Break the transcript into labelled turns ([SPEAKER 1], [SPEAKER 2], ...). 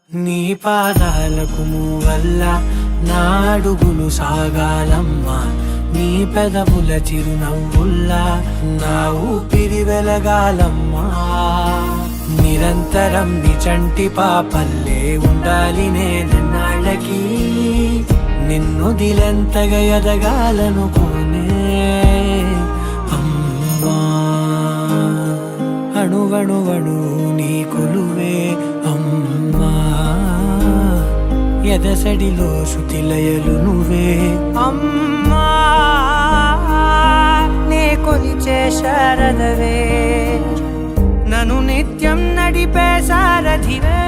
[SPEAKER 1] నీ పాదాలకు వల్ల నా అడుగులు సాగాలమ్మా, నీ పెదవుల చిరునవ్వుల్లా నా ఊపిరి వెలగాలమ్మా. నిరంతరం నీ చంటి పాపల్లే ఉండాలి నేనన్నాళ్ళకి, నిన్ను దిలెంతగా ఎదగాలనుకోనే అమ్మా. అణువణువణు నీ కొలువే అమ్మా, ఎదసడిలో శృతిలయలు నువ్వే అమ్మా. నే కొలిచే శారదవే, నన్ను నిత్యం నడిపే సారథివే.